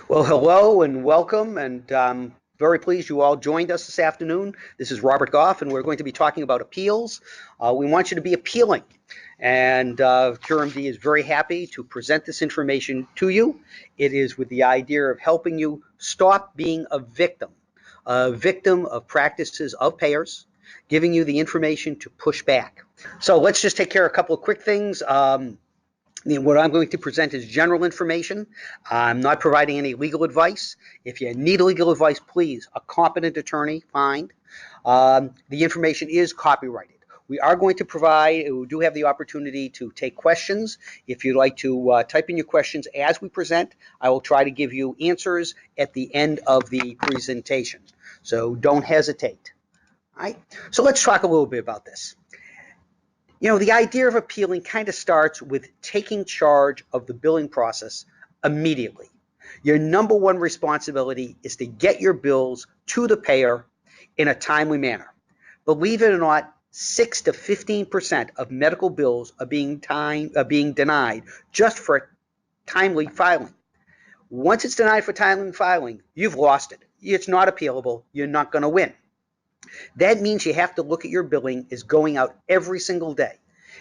Well, hello and welcome, and very pleased you all joined us this afternoon. This is Robert Goff, and we're going to be talking about appeals. We want you to be appealing, and QRMD is very happy to present this information to you. It is with the idea of helping you stop being a victim of practices of payers, giving you the information to push back. So let's just take care of a couple of quick things. What I'm going to present is general information. I'm not providing any legal advice. If you need legal advice, please, a competent attorney, find. The information is copyrighted. We are going to provide, we do have the opportunity to take questions. If you'd like to type in your questions as we present, I will try to give you answers at the end of the presentation. So don't hesitate. All right? So let's talk a little bit about this. You know, the idea of appealing kind of starts with taking charge of the billing process immediately. Your number one responsibility is to get your bills to the payer in a timely manner. Believe it or not, 6 to 15% of medical bills are being denied just for timely filing. Once it's denied for timely filing, you've lost it. It's not appealable. You're not going to win. That means you have to look at your billing as going out every single day.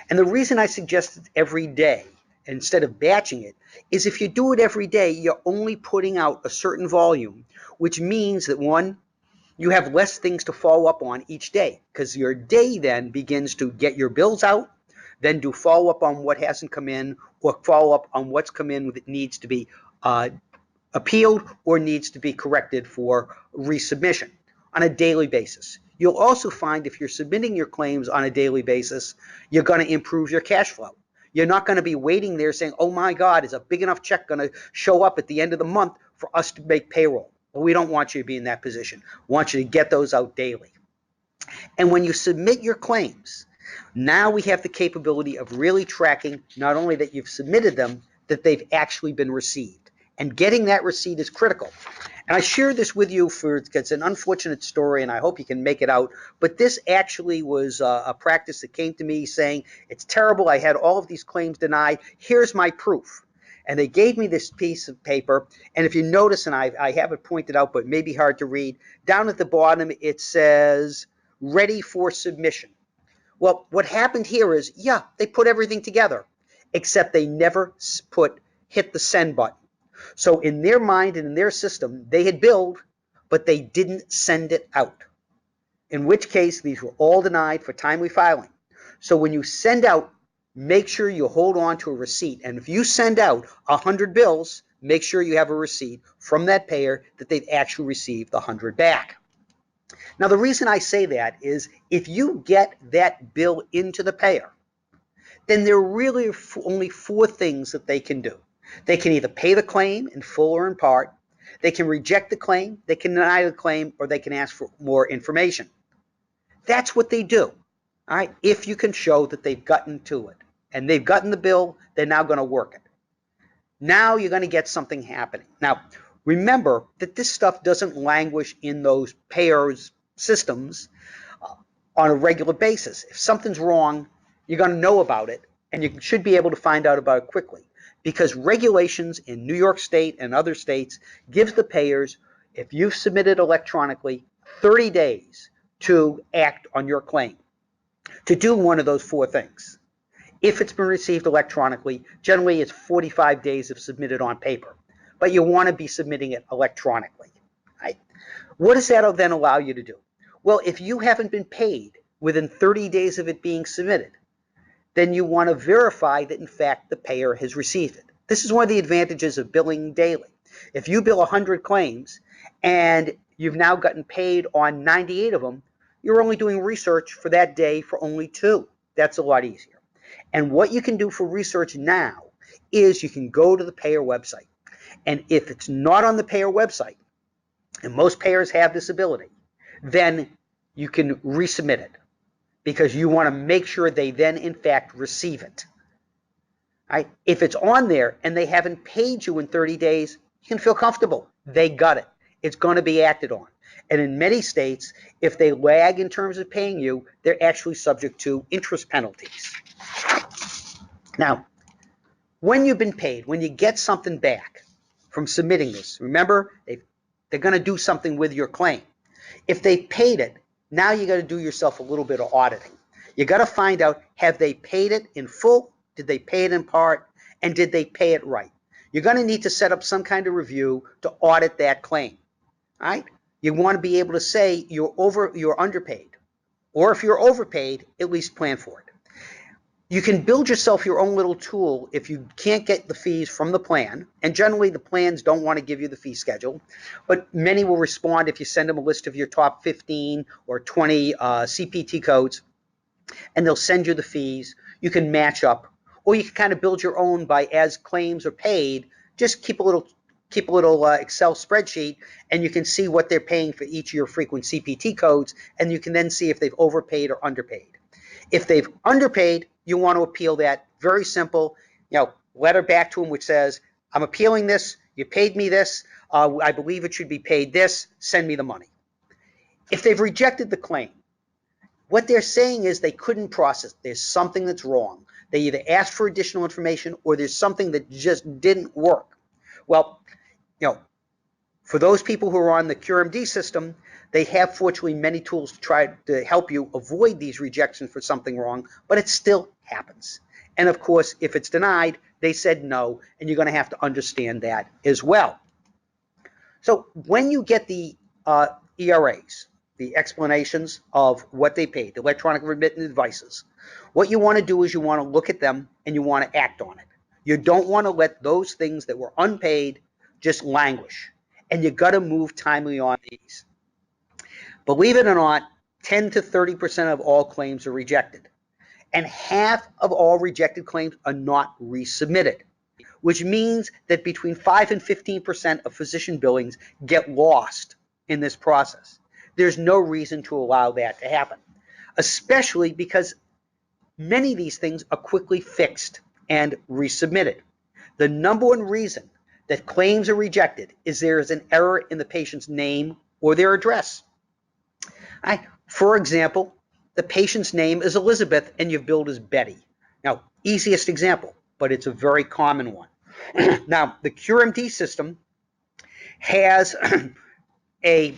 And the reason I suggest it every day instead of batching it is if you do it every day, you're only putting out a certain volume, which means that one, you have less things to follow up on each day because your day then begins to get your bills out, then do follow up on what hasn't come in or follow up on what's come in that needs to be appealed or needs to be corrected for resubmission on a daily basis. You'll also find if you're submitting your claims on a daily basis, you're going to improve your cash flow. You're not going to be waiting there saying, oh my God, is a big enough check going to show up at the end of the month for us to make payroll? Well, we don't want you to be in that position. We want you to get those out daily. And when you submit your claims, now we have the capability of really tracking not only that you've submitted them, that they've actually been received. And getting that receipt is critical. And I share this with you it's an unfortunate story, and I hope you can make it out. But this actually was a practice that came to me saying, it's terrible. I had all of these claims denied. Here's my proof. And they gave me this piece of paper. And if you notice, and I have it pointed out, but it may be hard to read, down at the bottom it says, ready for submission. Well, what happened here is, yeah, they put everything together, except they never hit the send button. So in their mind and in their system, they had billed, but they didn't send it out, in which case these were all denied for timely filing. So when you send out, make sure you hold on to a receipt. And if you send out 100 bills, make sure you have a receipt from that payer that they've actually received the 100 back. Now, the reason I say that is if you get that bill into the payer, then there are really only 4 things that they can do. They can either pay the claim in full or in part, they can reject the claim, they can deny the claim, or they can ask for more information. That's what they do, all right, if you can show that they've gotten to it. And they've gotten the bill, they're now going to work it. Now you're going to get something happening. Now, remember that this stuff doesn't languish in those payers' systems on a regular basis. If something's wrong, you're going to know about it, and you should be able to find out about it quickly. Because regulations in New York State and other states gives the payers, if you've submitted electronically, 30 days to act on your claim, to do one of those 4 things. If it's been received electronically, generally it's 45 days if submitted on paper, but you want to be submitting it electronically. Right? What does that then allow you to do? Well, if you haven't been paid within 30 days of it being submitted, then you want to verify that in fact the payer has received it. This is one of the advantages of billing daily. If you bill 100 claims and you've now gotten paid on 98 of them, you're only doing research for that day for only 2. That's a lot easier. And what you can do for research now is you can go to the payer website. And if it's not on the payer website, and most payers have this ability, then you can resubmit it, because you want to make sure they then in fact receive it. Right? If it's on there and they haven't paid you in 30 days, you can feel comfortable. They got it. It's going to be acted on. And in many states, if they lag in terms of paying you, they're actually subject to interest penalties. Now, when you've been paid, when you get something back, from submitting this. Remember, they're going to do something with your claim. If they paid it, now you got to do yourself a little bit of auditing. You got to find out, have they paid it in full? Did they pay it in part? And did they pay it right? You're going to need to set up some kind of review to audit that claim. All right? You want to be able to say you're underpaid. Or if you're overpaid, at least plan for it. You can build yourself your own little tool if you can't get the fees from the plan, and generally the plans don't want to give you the fee schedule, but many will respond if you send them a list of your top 15 or 20 CPT codes, and they'll send you the fees. You can match up, or you can kind of build your own by, as claims are paid, just keep a little Excel spreadsheet, and you can see what they're paying for each of your frequent CPT codes, and you can then see if they've overpaid or underpaid. If they've underpaid, you want to appeal that. Very simple. Letter back to them which says, I'm appealing this. You paid me this. I believe it should be paid this. Send me the money. If they've rejected the claim, what they're saying is they couldn't process. There's something that's wrong. They either asked for additional information or there's something that just didn't work. Well, for those people who are on the QRMD system, they have fortunately many tools to try to help you avoid these rejections for something wrong, but it still happens. And of course, if it's denied, they said no, and you're going to have to understand that as well. So when you get the ERAs, the explanations of what they paid, the electronic remittance advices, what you want to do is you want to look at them and you want to act on it. You don't want to let those things that were unpaid just languish. And you got to move timely on these. Believe it or not, 10 to 30% of all claims are rejected. And half of all rejected claims are not resubmitted, which means that between 5 and 15% of physician billings get lost in this process. There's no reason to allow that to happen, especially because many of these things are quickly fixed and resubmitted. The number one reason that claims are rejected is there is an error in the patient's name or their address. For example, the patient's name is Elizabeth and you've billed as Betty. Now, easiest example, but it's a very common one. Now, the QRMD system has a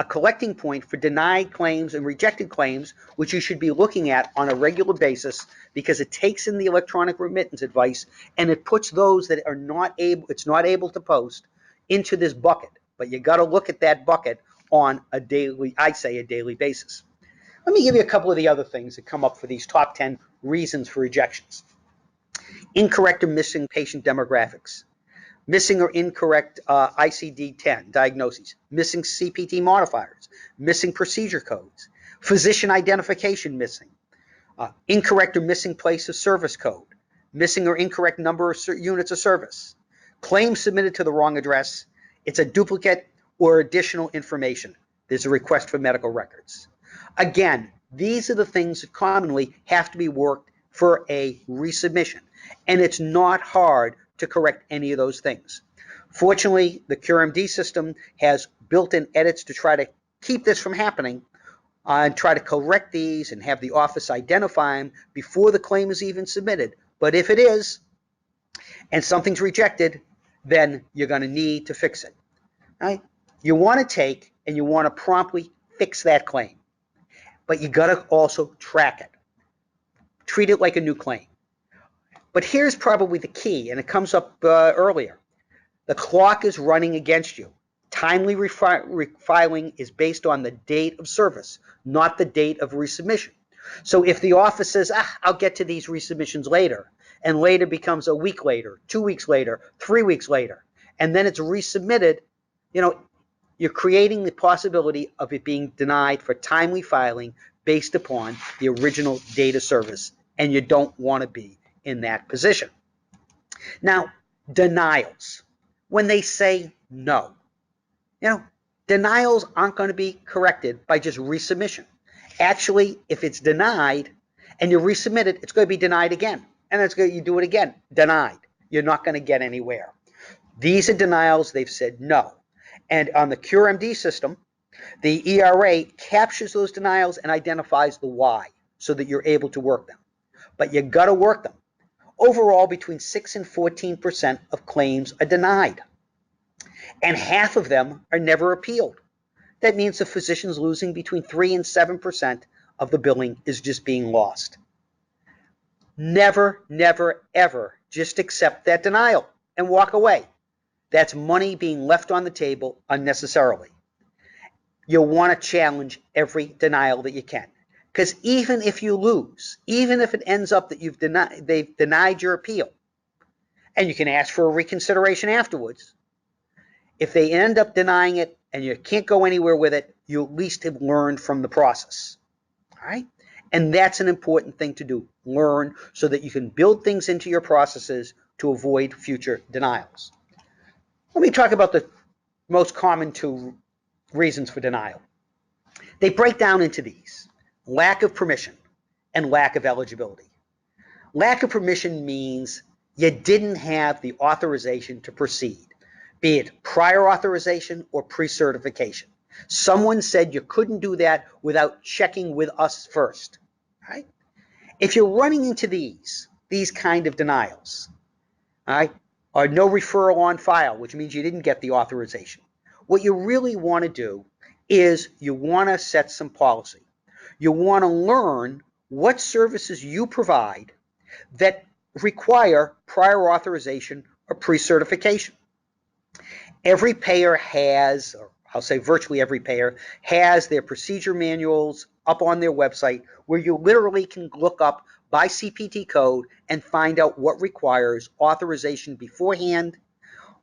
collecting point for denied claims and rejected claims, which you should be looking at on a regular basis because it takes in the electronic remittance advice and it puts those that are it's not able to post into this bucket. But you got to look at that bucket on a daily basis. Let me give you a couple of the other things that come up for these top 10 reasons for rejections. Incorrect or missing patient demographics. Missing or incorrect ICD-10 diagnoses, missing CPT modifiers, missing procedure codes, physician identification missing, incorrect or missing place of service code, missing or incorrect number of units of service, claims submitted to the wrong address, it's a duplicate or additional information. There's a request for medical records. Again, these are the things that commonly have to be worked for a resubmission, and it's not hard to correct any of those things. Fortunately, the QRMD system has built-in edits to try to keep this from happening and try to correct these and have the office identify them before the claim is even submitted. But if it is, and something's rejected, then you're going to need to fix it. Right? You want to take and you want to promptly fix that claim, but you got to also track it. Treat it like a new claim. But here's probably the key, and it comes up earlier. The clock is running against you. Timely refiling is based on the date of service, not the date of resubmission. So if the office says, I'll get to these resubmissions later, and later becomes a week later, 2 weeks later, 3 weeks later, and then it's resubmitted, you're creating the possibility of it being denied for timely filing based upon the original date of service, and you don't want to be in that position. Now, denials. When they say no, denials aren't going to be corrected by just resubmission. Actually, if it's denied and you resubmit it, it's going to be denied again. And you do it again, denied. You're not going to get anywhere. These are denials, they've said no. And on the QRMD system, the ERA captures those denials and identifies the why so that you're able to work them. But you got to work them. Overall, between 6 and 14% of claims are denied. and half of them are never appealed. That means the physician's losing between 3 and 7% of the billing is just being lost. Never, never, ever just accept that denial and walk away. That's money being left on the table unnecessarily. You'll want to challenge every denial that you can. Because even if you lose, even if it ends up that they've denied your appeal, and you can ask for a reconsideration afterwards, if they end up denying it and you can't go anywhere with it, you at least have learned from the process. All right? And that's an important thing to do. Learn so that you can build things into your processes to avoid future denials. Let me talk about the most common two reasons for denial. They break down into these: lack of permission and lack of eligibility. Lack of permission means you didn't have the authorization to proceed, be it prior authorization or pre-certification. Someone said you couldn't do that without checking with us first. Right? If you're running into these kind of denials, right, or no referral on file, which means you didn't get the authorization, what you really want to do is you want to set some policy. You want to learn what services you provide that require prior authorization or pre-certification. Every payer has, or I'll say virtually every payer, has their procedure manuals up on their website where you literally can look up by CPT code and find out what requires authorization beforehand,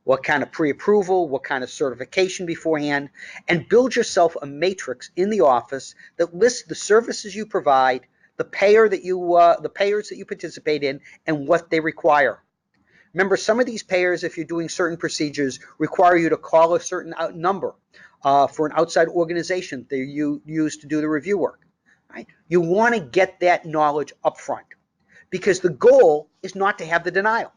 what kind of pre-approval, what kind of certification beforehand, and build yourself a matrix in the office that lists the services you provide, the payers that you participate in, and what they require. Remember, some of these payers, if you're doing certain procedures, require you to call a certain number for an outside organization that you use to do the review work. Right? You want to get that knowledge up front because the goal is not to have the denial.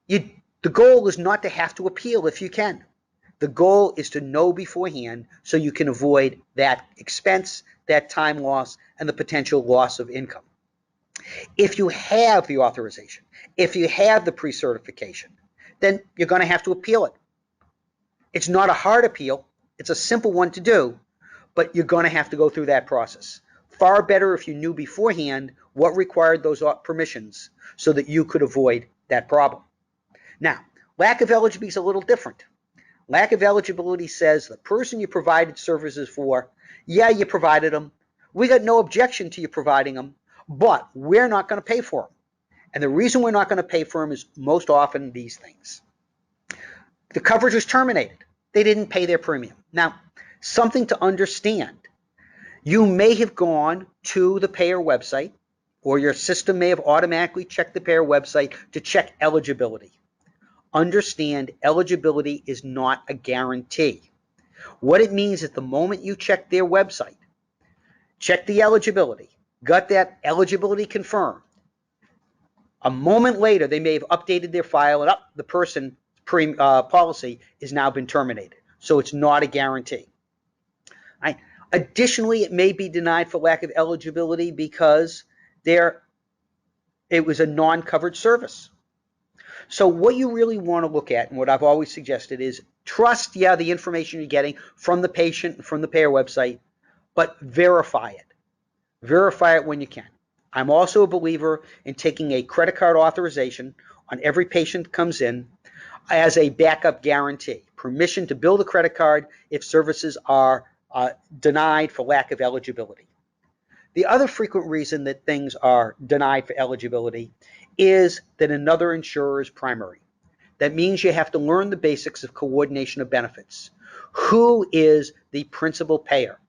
The goal is not to have to appeal if you can. The goal is to know beforehand so you can avoid that expense, that time loss, and the potential loss of income. If you have the authorization, if you have the pre-certification, then you're going to have to appeal it. It's not a hard appeal. It's a simple one to do, but you're going to have to go through that process. Far better if you knew beforehand what required those permissions so that you could avoid that problem. Now, lack of eligibility is a little different. Lack of eligibility says the person you provided services for, yeah, you provided them. We got no objection to you providing them, but we're not going to pay for them. And the reason we're not going to pay for them is most often these things. The coverage was terminated. They didn't pay their premium. Now, something to understand. You may have gone to the payer website, or your system may have automatically checked the payer website to check eligibility. Understand eligibility is not a guarantee. What it means is the moment you check their website, check the eligibility, got that eligibility confirmed, a moment later they may have updated their file and the person's policy has now been terminated. So it's not a guarantee. Right? Additionally, it may be denied for lack of eligibility because it was a non-covered service. So what you really want to look at, and what I've always suggested, is trust, the information you're getting from the patient and from the payer website, but verify it. Verify it when you can. I'm also a believer in taking a credit card authorization on every patient that comes in as a backup guarantee. Permission to bill the credit card if services are denied for lack of eligibility. The other frequent reason that things are denied for eligibility is that another insurer is primary. That means you have to learn the basics of coordination of benefits. Who is the principal payer?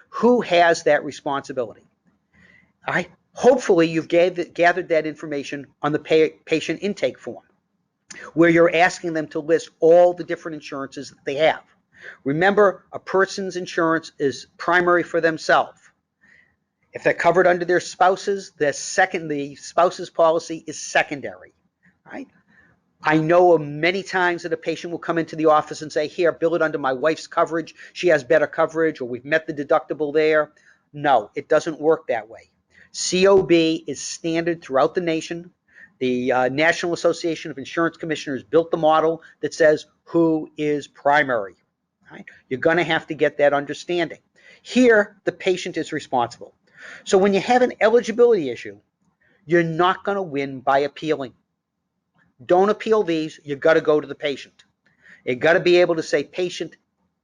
Who has that responsibility? All right. Hopefully, you've gathered that information on the patient intake form, where you're asking them to list all the different insurances that they have. Remember, a person's insurance is primary for themselves. If they're covered under their spouses, the spouse's policy is secondary. Right? I know many times that a patient will come into the office and say, here, bill it under my wife's coverage. She has better coverage, or we've met the deductible there. No, it doesn't work that way. COB is standard throughout the nation. The National Association of Insurance Commissioners built the model that says who is primary. Right? You're going to have to get that understanding. Here, the patient is responsible. So when you have an eligibility issue, you're not going to win by appealing. Don't appeal these. You've got to go to the patient. You've got to be able to say, patient,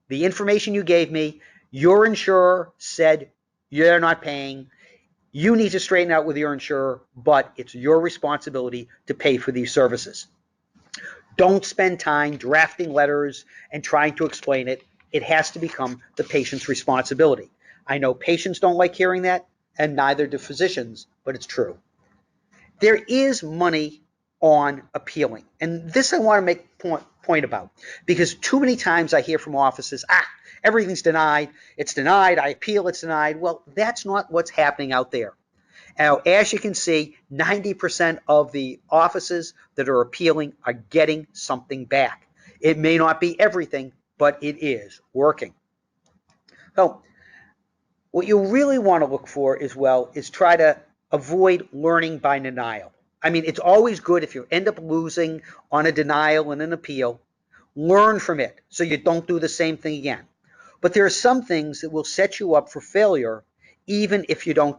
the information you gave me, your insurer said you're not paying. You need to straighten out with your insurer, but it's your responsibility to pay for these services. Don't spend time drafting letters and trying to explain it. It has to become the patient's responsibility. I know patients don't like hearing that, and neither do physicians, but it's true. There is money on appealing, and this I want to make point about, because too many times I hear from offices, everything's denied, it's denied, I appeal, it's denied. Well, that's not what's happening out there. Now, as you can see, 90% of the offices that are appealing are getting something back. It may not be everything, but it is working. So what you really want to look for as well is try to avoid learning by denial. I mean, it's always good if you end up losing on a denial and an appeal, learn from it so you don't do the same thing again. But there are some things that will set you up for failure even if you don't,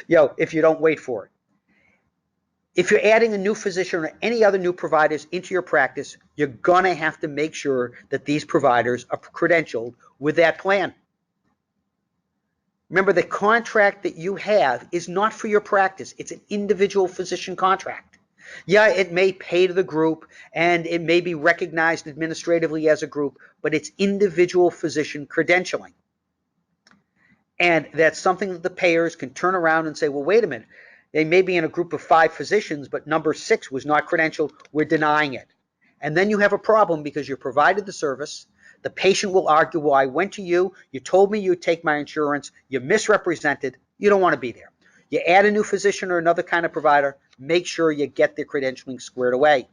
if you don't wait for it. If you're adding a new physician or any other new providers into your practice, you're going to have to make sure that these providers are credentialed with that plan. Remember, the contract that you have is not for your practice. It's an individual physician contract. Yeah, it may pay to the group and it may be recognized administratively as a group, but it's individual physician credentialing. And that's something that the payers can turn around and say, well, wait a minute. They may be in a group of 5 physicians, but number 6 was not credentialed. We're denying it. And then you have a problem because you provided the service. The patient will argue, well, I went to you. You told me you'd take my insurance. You misrepresented. You don't want to be there. You add a new physician or another kind of provider, make sure you get their credentialing squared away.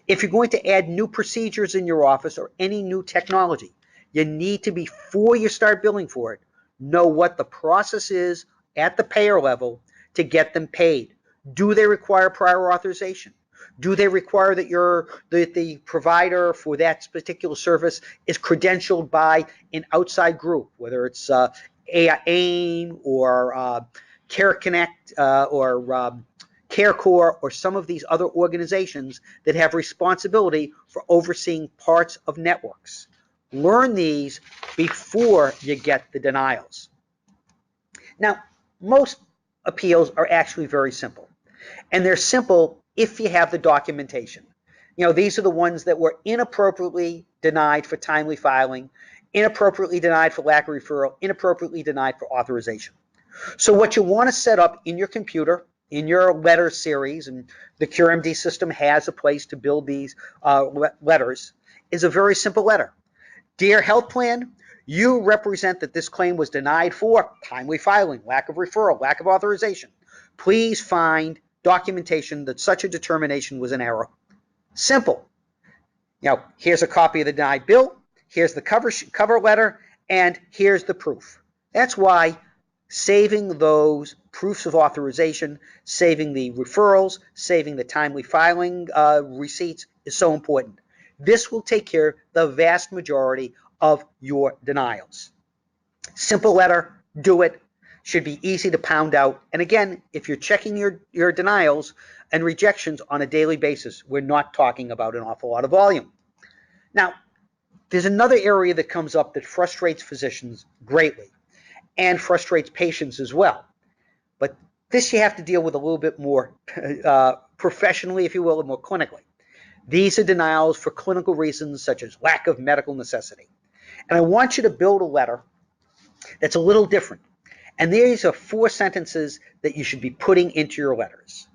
If you're going to add new procedures in your office or any new technology, you need to, before you start billing for it, know what the process is at the payer level to get them paid. Do they require prior authorization? Do they require that the provider for that particular service is credentialed by an outside group, whether it's AIM or Care Connect or CareCore or some of these other organizations that have responsibility for overseeing parts of networks? Learn these before you get the denials. Now, most appeals are actually very simple, and they're simple if you have the documentation. These are the ones that were inappropriately denied for timely filing, inappropriately denied for lack of referral, inappropriately denied for authorization. So what you want to set up in your computer, in your letter series, and the CureMD system has a place to build these letters, is a very simple letter. Dear Health Plan, you represent that this claim was denied for timely filing, lack of referral, lack of authorization. Please find documentation that such a determination was an error. Simple. Here's a copy of the denied bill, here's the cover letter, and here's the proof. That's why saving those proofs of authorization, saving the referrals, saving the timely filing receipts is so important. This will take care of the vast majority of your denials. Simple letter, do it. Should be easy to pound out. And again, if you're checking your denials and rejections on a daily basis, we're not talking about an awful lot of volume. Now, there's another area that comes up that frustrates physicians greatly and frustrates patients as well. But this you have to deal with a little bit more professionally, if you will, or more clinically. These are denials for clinical reasons such as lack of medical necessity. And I want you to build a letter that's a little different. And these are 4 sentences that you should be putting into your letters.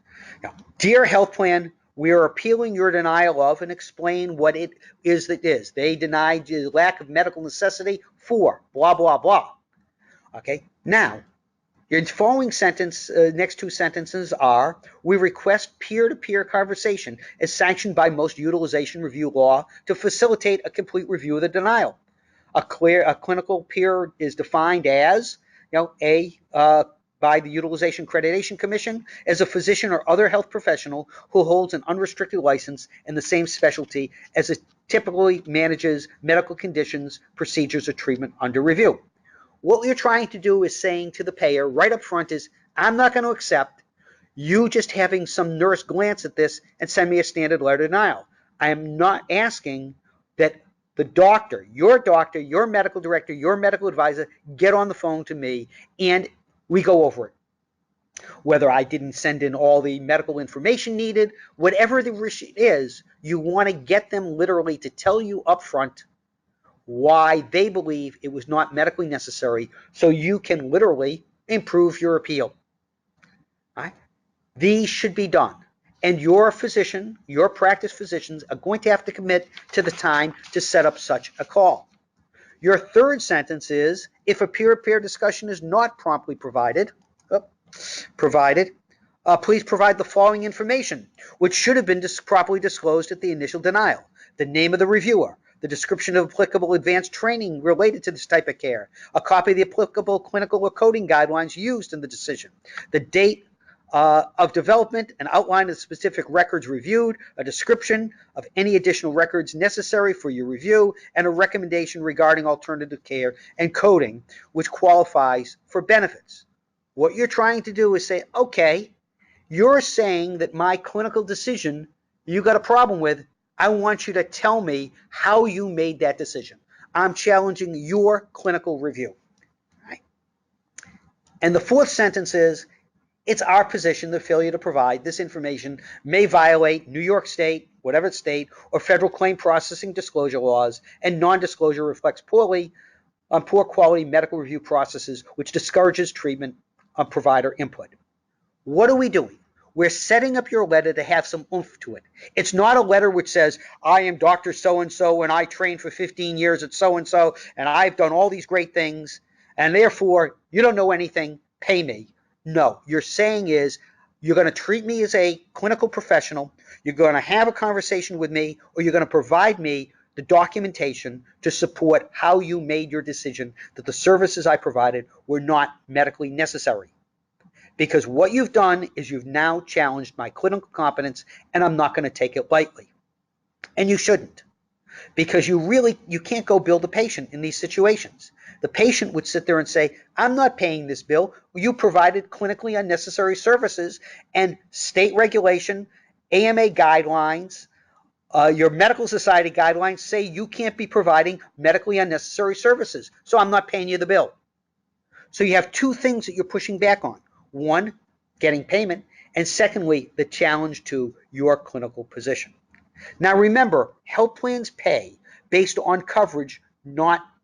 Now, dear Health Plan, we are appealing your denial of, and explain what it is that is. They denied you lack of medical necessity for blah, blah, blah. Okay, now, your following sentence, next 2 sentences are, we request peer-to-peer conversation as sanctioned by most utilization review law to facilitate a complete review of the denial. A clinical peer is defined as, by by the Utilization Accreditation Commission as a physician or other health professional who holds an unrestricted license in the same specialty as it typically manages medical conditions, procedures, or treatment under review. What you're trying to do is saying to the payer right up front is, I'm not going to accept you just having some nurse glance at this and send me a standard letter of denial. I am not asking that the doctor, your medical director, your medical advisor, get on the phone to me and we go over it. Whether I didn't send in all the medical information needed, whatever the issue is, you want to get them literally to tell you up front why they believe it was not medically necessary so you can literally improve your appeal. All right? These should be done. And your physician, your practice physicians are going to have to commit to the time to set up such a call. Your third sentence is, if a peer-to-peer discussion is not promptly provided, please provide the following information, which should have been properly disclosed at the initial denial. The name of the reviewer, the description of applicable advanced training related to this type of care, a copy of the applicable clinical or coding guidelines used in the decision, the date of development, an outline of the specific records reviewed, a description of any additional records necessary for your review, and a recommendation regarding alternative care and coding, which qualifies for benefits. What you're trying to do is say, okay, you're saying that my clinical decision you got a problem with. I want you to tell me how you made that decision. I'm challenging your clinical review. Right? And the fourth sentence is, it's our position the failure to provide this information may violate New York State, whatever state, or federal claim processing disclosure laws, and non-disclosure reflects poorly on poor quality medical review processes, which discourages treatment of provider input. What are we doing? We're setting up your letter to have some oomph to it. It's not a letter which says, I am Dr. So-and-so and I trained for 15 years at so-and-so and I've done all these great things and therefore you don't know anything, pay me. No, you're saying is you're going to treat me as a clinical professional, you're going to have a conversation with me, or you're going to provide me the documentation to support how you made your decision that the services I provided were not medically necessary. Because what you've done is you've now challenged my clinical competence, and I'm not going to take it lightly. And you shouldn't. Because you can't go bill the patient in these situations. The patient would sit there and say, I'm not paying this bill. You provided clinically unnecessary services, and state regulation, AMA guidelines, your medical society guidelines say you can't be providing medically unnecessary services. So I'm not paying you the bill. So you have two things that you're pushing back on. One, getting payment, and secondly, the challenge to your clinical position. Now remember, health plans pay based on coverage,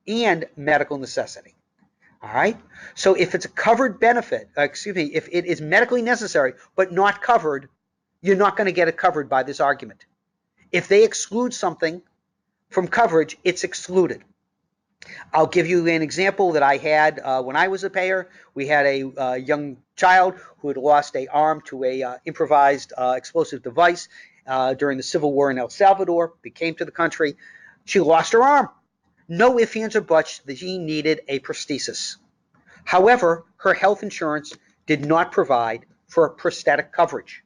and medical necessity. All right? So if it's a covered benefit, if it is medically necessary but not covered, you're not going to get it covered by this argument. If they exclude something from coverage, it's excluded. I'll give you an example that I had when I was a payer. We had a young child who had lost an arm to a improvised explosive device during the Civil War in El Salvador. They came to the country. She lost her arm. No ifs, ands, or buts that she needed a prosthesis. However, her health insurance did not provide for prosthetic coverage.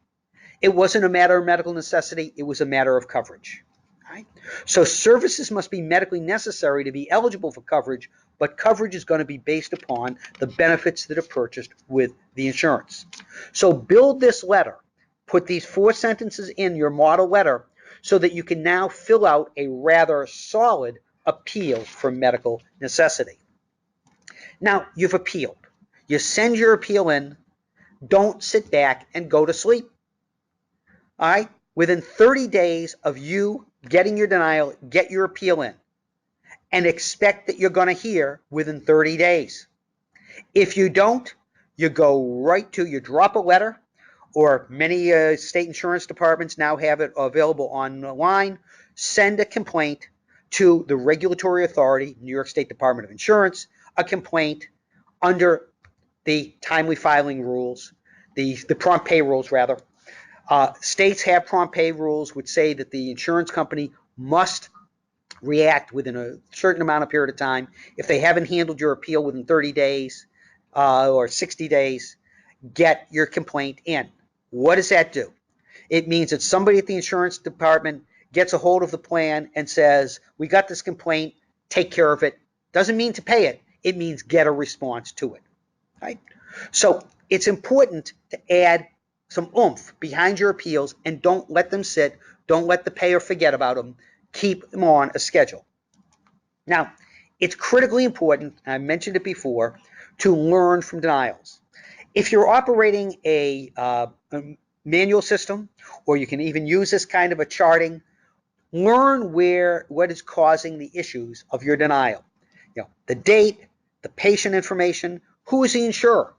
It wasn't a matter of medical necessity. It was a matter of coverage. Right? So services must be medically necessary to be eligible for coverage, but coverage is going to be based upon the benefits that are purchased with the insurance. So build this letter. Put these 4 sentences in your model letter so that you can now fill out a rather solid appeal for medical necessity. Now, you've appealed. You send your appeal in. Don't sit back and go to sleep. All right? Within 30 days of you getting your denial, get your appeal in and expect that you're going to hear within 30 days. If you don't, you drop a letter, or many state insurance departments now have it available online. Send a complaint to the regulatory authority, New York State Department of Insurance, a complaint under the timely filing rules, the prompt pay rules rather. States have prompt pay rules which say that the insurance company must react within a certain amount of period of time. If they haven't handled your appeal within 30 days or 60 days, get your complaint in. What does that do? It means that somebody at the insurance department gets a hold of the plan and says, we got this complaint, take care of it. Doesn't mean to pay it. It means get a response to it. Right? So it's important to add some oomph behind your appeals and don't let them sit. Don't let the payer forget about them. Keep them on a schedule. Now, it's critically important, I mentioned it before, to learn from denials. If you're operating a manual system, or you can even use this kind of a charting, learn what is causing the issues of your denial. The date, the patient information, who is the insurer.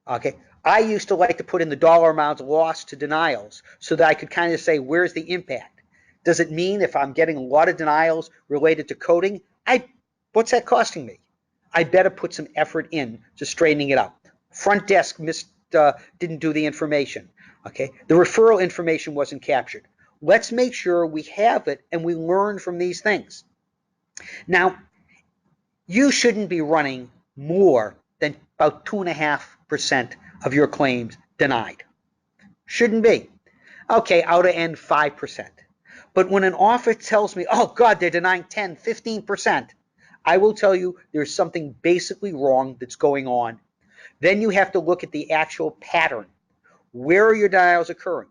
Okay, I used to like to put in the dollar amounts lost to denials so that I could kind of say, where's the impact? Does it mean if I'm getting a lot of denials related to coding, what's that costing me? I better put some effort in to straightening it out. Front desk didn't do the information. Okay, the referral information wasn't captured. Let's make sure we have it and we learn from these things. Now, you shouldn't be running more than about 2.5% of your claims denied. Shouldn't be. Okay, out of end 5%. But when an office tells me, oh God, they're denying 10, 15%, I will tell you there's something basically wrong that's going on. Then you have to look at the actual pattern. Where are your denials occurring?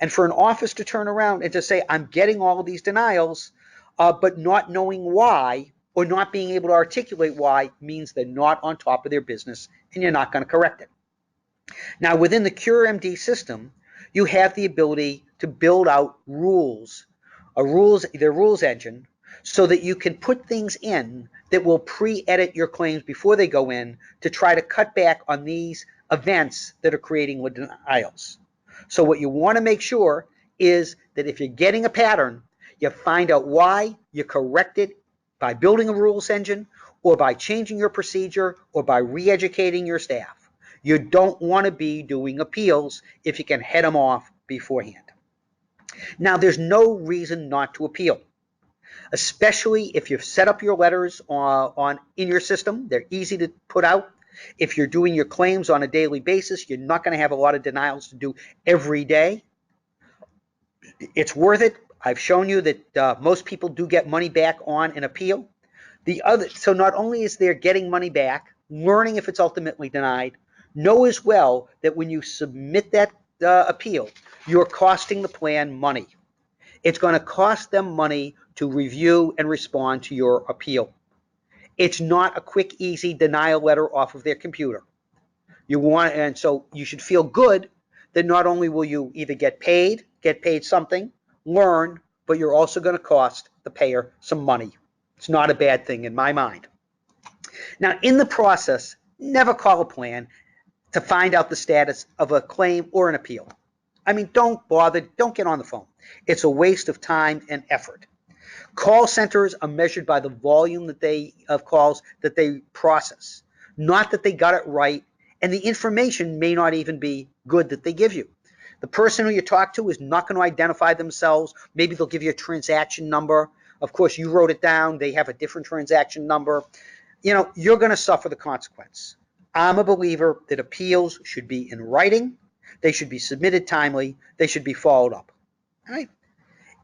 And for an office to turn around and to say, I'm getting all of these denials, but not knowing why or not being able to articulate why means they're not on top of their business and you're not going to correct it. Now, within the CureMD system, you have the ability to build out rules, their rules engine, so that you can put things in that will pre-edit your claims before they go in to try to cut back on these events that are creating denials. So what you want to make sure is that if you're getting a pattern, you find out why, you correct it by building a rules engine or by changing your procedure or by re-educating your staff. You don't want to be doing appeals if you can head them off beforehand. Now, there's no reason not to appeal, especially if you've set up your letters in your system. They're easy to put out. If you're doing your claims on a daily basis, you're not going to have a lot of denials to do every day. It's worth it. I've shown you that most people do get money back on an appeal. So not only is there getting money back, learning if it's ultimately denied, know as well that when you submit that appeal, you're costing the plan money. It's going to cost them money to review and respond to your appeal. It's not a quick, easy denial letter off of their computer. And so you should feel good that not only will you either get paid something, learn, but you're also going to cost the payer some money. It's not a bad thing in my mind. Now, in the process, never call a plan to find out the status of a claim or an appeal. I mean, don't bother, don't get on the phone. It's a waste of time and effort. Call centers are measured by the volume of calls that they process, not that they got it right, and the information may not even be good that they give you. The person who you talk to is not going to identify themselves. Maybe they'll give you a transaction number. Of course, you wrote it down. They have a different transaction number. You're going to suffer the consequence. I'm a believer that appeals should be in writing. They should be submitted timely. They should be followed up. All right?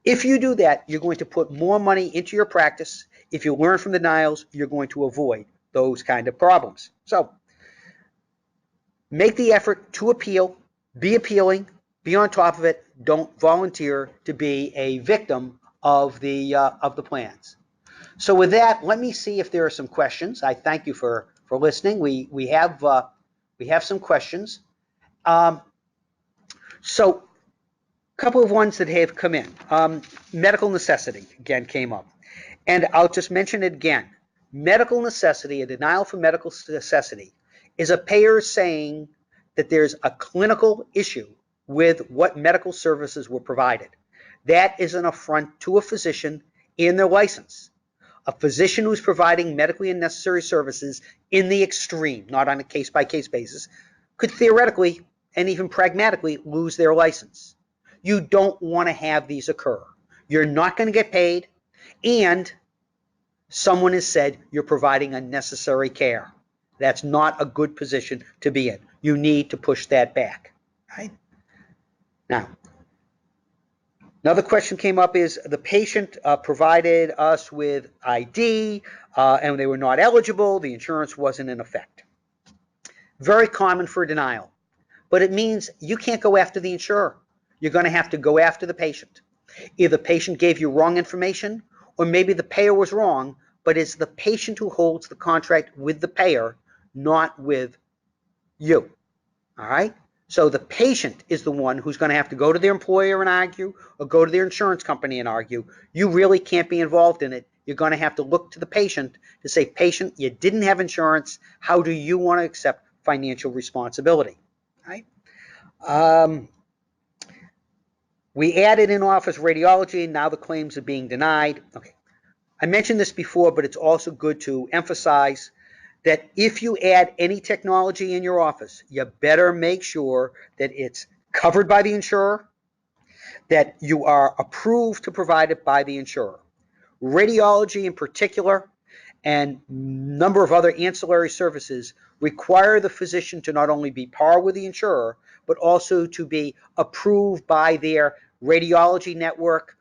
If you do that, you're going to put more money into your practice. If you learn from the denials, you're going to avoid those kind of problems. So make the effort to appeal, be appealing, be on top of it. Don't volunteer to be a victim of the plans. So with that, let me see if there are some questions. I thank you for listening. We have some questions. So a couple of ones that have come in. Medical necessity, again, came up. And I'll just mention it again. Medical necessity, a denial for medical necessity, is a payer saying that there's a clinical issue with what medical services were provided. That is an affront to a physician in their license. A physician who's providing medically unnecessary services in the extreme, not on a case-by-case basis, could theoretically and even pragmatically lose their license. You don't want to have these occur. You're not going to get paid, and someone has said you're providing unnecessary care. That's not a good position to be in. you need to push that back. Right? Now, another question came up is the patient provided us with ID and they were not eligible, the insurance wasn't in effect. Very common for denial, but it means you can't go after the insurer. You're going to have to go after the patient. Either the patient gave you wrong information, or maybe the payer was wrong, but it's the patient who holds the contract with the payer, not with you. All right? So the patient is the one who's going to have to go to their employer and argue, or go to their insurance company and argue. You really can't be involved in it. You're going to have to look to the patient to say, patient, you didn't have insurance. How do you want to accept financial responsibility? Right? We added in-office radiology. Now the claims are being denied. Okay. I mentioned this before, but it's also good to emphasize that if you add any technology in your office, you better make sure that it's covered by the insurer, that you are approved to provide it by the insurer. Radiology in particular, and a number of other ancillary services require the physician to not only be par with the insurer, but also to be approved by their radiology network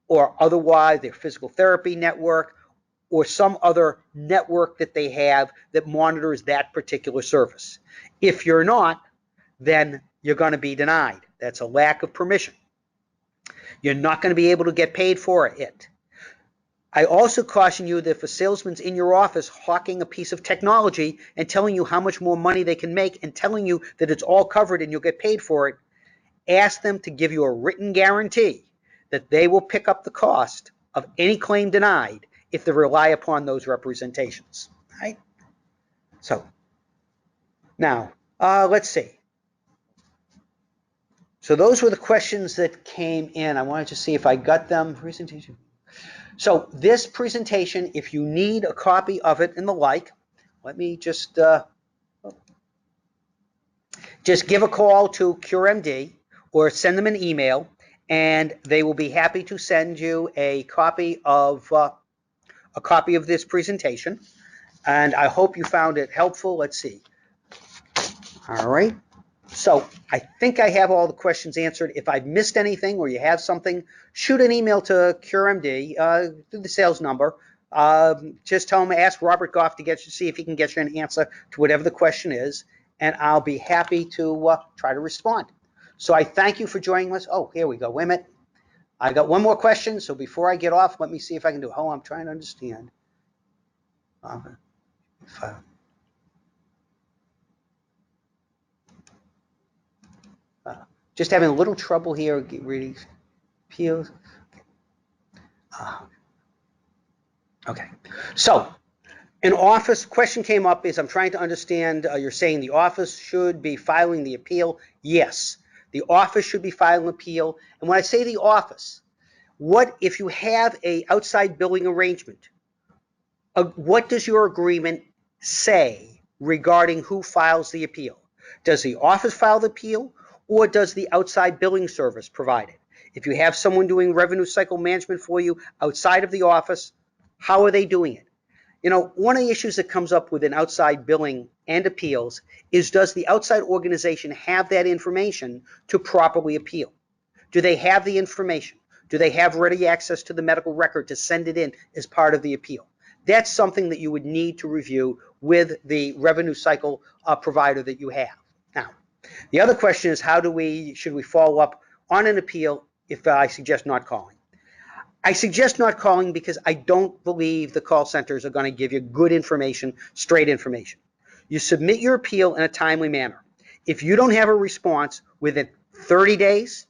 or otherwise their physical therapy network or some other network that they have that monitors that particular service. If you're not, then you're going to be denied. That's a lack of permission. You're not going to be able to get paid for it. I also caution you that if a salesman's in your office hawking a piece of technology and telling you how much more money they can make and telling you that it's all covered and you'll get paid for it, ask them to give you a written guarantee that they will pick up the cost of any claim denied if they rely upon those representations. Right? So now, let's see. So those were the questions that came in. I wanted to see if I got them. Presentation. So this presentation, if you need a copy of it and the like, let me just give a call to CureMD or send them an email, and they will be happy to send you a copy of this presentation. And I hope you found it helpful. Let's see. All right. So I think I have all the questions answered. If I've missed anything or you have something, shoot an email to CureMD through the sales number. Just tell them, ask Robert Goff to see if he can get you an answer to whatever the question is, and I'll be happy to try to respond. So I thank you for joining us. Oh, here we go. Wait a minute. I got one more question. So before I get off, let me see if I can do it. Oh, I'm trying to understand. Just having a little trouble here reading appeals. Okay, so an office question came up is I'm trying to understand, you're saying the office should be filing the appeal. Yes, the office should be filing an appeal. And when I say the office, what if you have a outside billing arrangement? What does your agreement say regarding who files the appeal? Does the office file the appeal, or does the outside billing service provide it? If you have someone doing revenue cycle management for you outside of the office, how are they doing it? You know, one of the issues that comes up with an outside billing and appeals is, does the outside organization have that information to properly appeal? Do they have the information? Do they have ready access to the medical record to send it in as part of the appeal? That's something that you would need to review with the revenue cycle provider that you have. Now, the other question is, should we follow up on an appeal if I suggest not calling? I suggest not calling because I don't believe the call centers are going to give you good information, straight information. You submit your appeal in a timely manner. If you don't have a response within 30 days,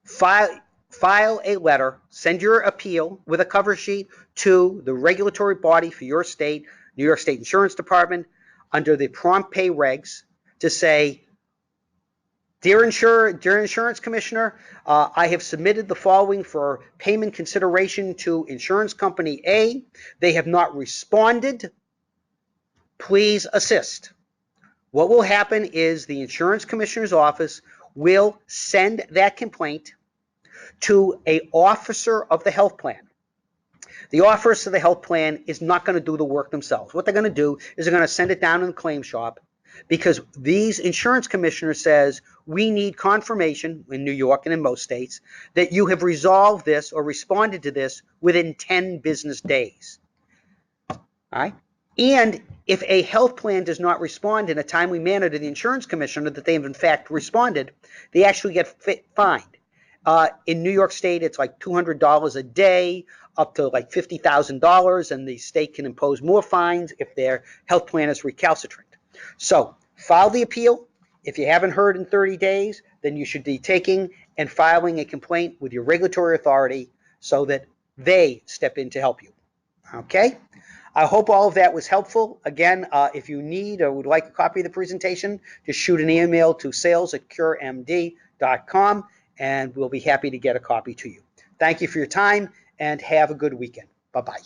file a letter, send your appeal with a cover sheet to the regulatory body for your state, New York State Insurance Department, under the prompt pay regs, to say, Dear Insurance Commissioner, I have submitted the following for payment consideration to Insurance Company A. They have not responded. Please assist. What will happen is the Insurance Commissioner's office will send that complaint to an officer of the health plan. The officer of the health plan is not going to do the work themselves. What they're going to do is they're going to send it down in the claim shop. because these insurance commissioners says we need confirmation in New York and in most states that you have resolved this or responded to this within 10 business days. All right. And if a health plan does not respond in a timely manner to the insurance commissioner that they have in fact responded, they actually get fined. In New York State, it's like $200 a day, up to like $50,000, and the state can impose more fines if their health plan is recalcitrant. So file the appeal. If you haven't heard in 30 days, then you should be taking and filing a complaint with your regulatory authority so that they step in to help you. Okay? I hope all of that was helpful. Again, if you need or would like a copy of the presentation, just shoot an email to sales@curemd.com and we'll be happy to get a copy to you. Thank you for your time and have a good weekend. Bye-bye.